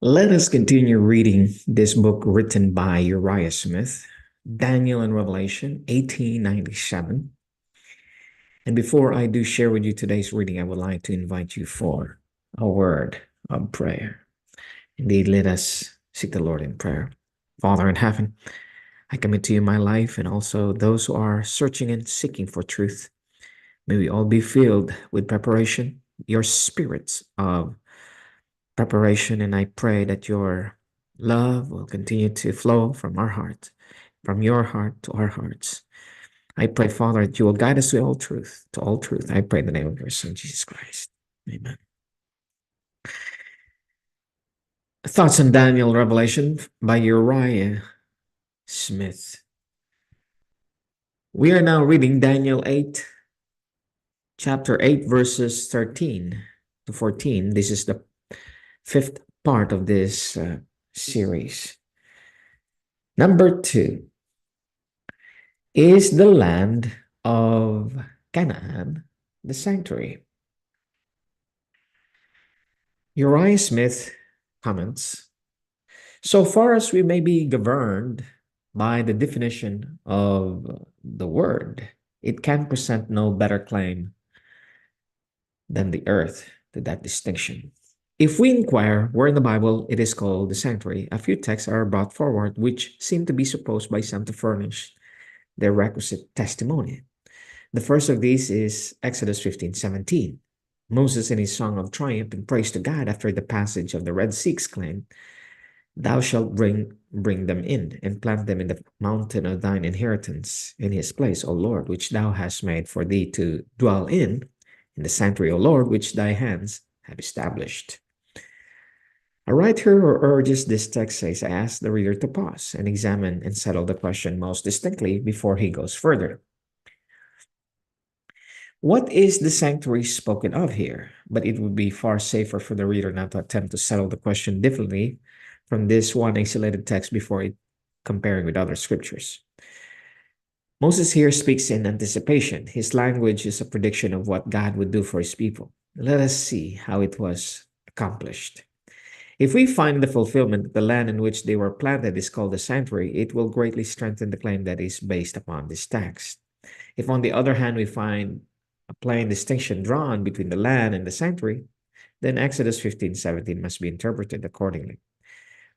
Let us continue reading this book written by Uriah Smith, Daniel and Revelation, 1897. And before I do share with you today's reading, I would like to invite you for a word of prayer. Indeed, let us seek the Lord in prayer. Father in heaven, I commit to you my life and also those who are searching and seeking for truth. May we all be filled with preparation, your spirits of preparation, and I pray that your love will continue to flow from our heart, from your heart to our hearts. I pray, Father, that you will guide us to all truth, to all truth. I pray in the name of your Son, Jesus Christ. Amen. Thoughts on Daniel Revelation by Uriah Smith. We are now reading Daniel 8, chapter 8, verses 13 to 14. This is the fifth part of this series. Number 2. Is the land of Canaan the sanctuary? Uriah Smith comments, so far as we may be governed by the definition of the word, it can present no better claim than the earth to that distinction. If we inquire where in the Bible it is called the sanctuary, a few texts are brought forward which seem to be supposed by some to furnish their requisite testimony. The first of these is Exodus 15:17. Moses, in his song of triumph and praise to God after the passage of the Red Sea, exclaimed, "Thou shalt bring them in, and plant them in the mountain of thine inheritance, in his place, O Lord, which thou hast made for thee to dwell in the sanctuary, O Lord, which thy hands have established." A writer urges this text says, I ask the reader to pause and examine and settle the question most distinctly before he goes further. What is the sanctuary spoken of here? But it would be far safer for the reader not to attempt to settle the question differently from this one isolated text before comparing with other scriptures. Moses here speaks in anticipation. His language is a prediction of what God would do for his people. Let us see how it was accomplished. If we find the fulfillment that the land in which they were planted is called the sanctuary, it will greatly strengthen the claim that is based upon this text. If, on the other hand, we find a plain distinction drawn between the land and the sanctuary, then Exodus 15:17 must be interpreted accordingly.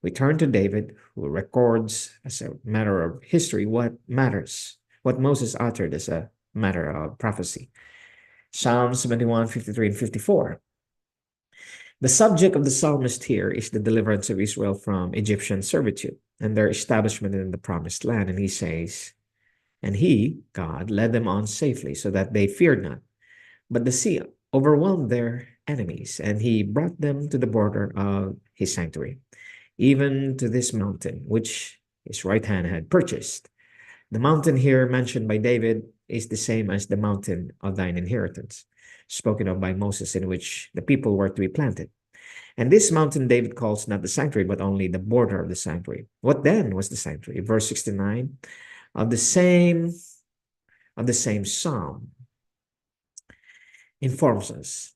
We turn to David, who records as a matter of history what matters, what Moses uttered as a matter of prophecy. Psalms 71, 53, and 54. The subject of the psalmist here is the deliverance of Israel from Egyptian servitude and their establishment in the promised land. And he says, and he, God, led them on safely so that they feared not. But the sea overwhelmed their enemies, and he brought them to the border of his sanctuary, even to this mountain, which his right hand had purchased. The mountain here mentioned by David is the same as the mountain of thine inheritance, spoken of by Moses, in which the people were to be planted. And this mountain David calls not the sanctuary, but only the border of the sanctuary. What then was the sanctuary? Verse 69 of the same psalm informs us.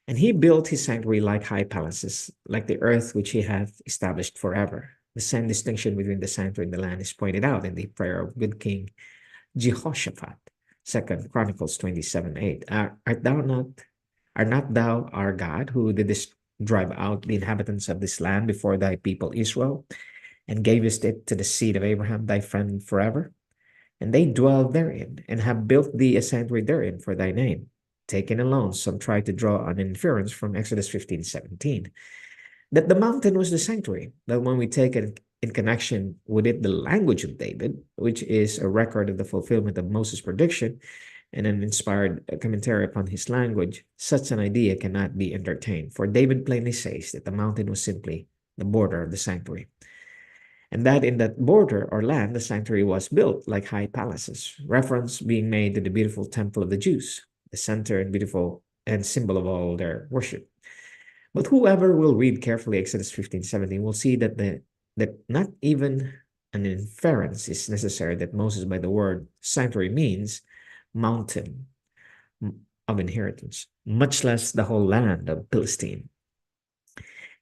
And he built his sanctuary like high palaces, like the earth which he hath established forever. The same distinction between the sanctuary and the land is pointed out in the prayer of good King Jehoshaphat, 2 Chronicles 27:8. Are not thou our God, who didst drive out the inhabitants of this land before thy people Israel, and gavest it to the seed of Abraham thy friend forever? And they dwell therein, and have built thee a sanctuary therein for thy name. Taken alone, some try to draw an inference from Exodus 15:17, that the mountain was the sanctuary. That when we take it in connection with it, the language of David, which is a record of the fulfillment of Moses' prediction and an inspired commentary upon his language, such an idea cannot be entertained. For David plainly says that the mountain was simply the border of the sanctuary, and that in that border or land, the sanctuary was built like high palaces, reference being made to the beautiful temple of the Jews, the center and beautiful and symbol of all their worship. But whoever will read carefully Exodus 15:17 will see that not even an inference is necessary that Moses by the word sanctuary means mountain of inheritance, much less the whole land of Philistine.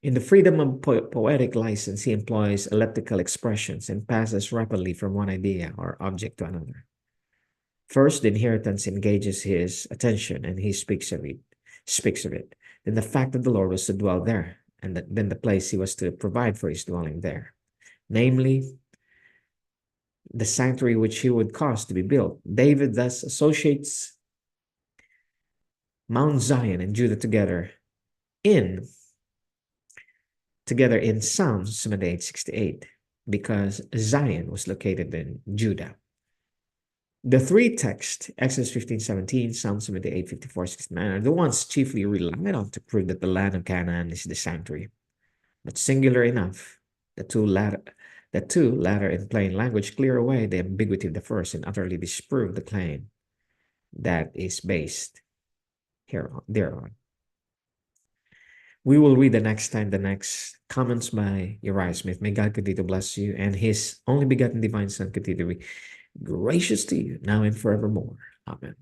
In the freedom of poetic license, he employs elliptical expressions and passes rapidly from one idea or object to another. First, the inheritance engages his attention, and he speaks of it. Then the fact that the Lord was to dwell there, and then the place he was to provide for his dwelling there, namely the sanctuary which he would cause to be built. David thus associates Mount Zion and Judah together in Psalms 78:68, because Zion was located in Judah. The three texts, Exodus 15:17, Psalm 78:54-69, are the ones chiefly relied on to prove that the land of Canaan is the sanctuary. But singular enough, the two latter in plain language clear away the ambiguity of the first and utterly disprove the claim that is based thereon. We will read the next comments by Uriah Smith. May God continue to bless you, and his only begotten divine Son continue to be gracious to you now and forevermore. Amen.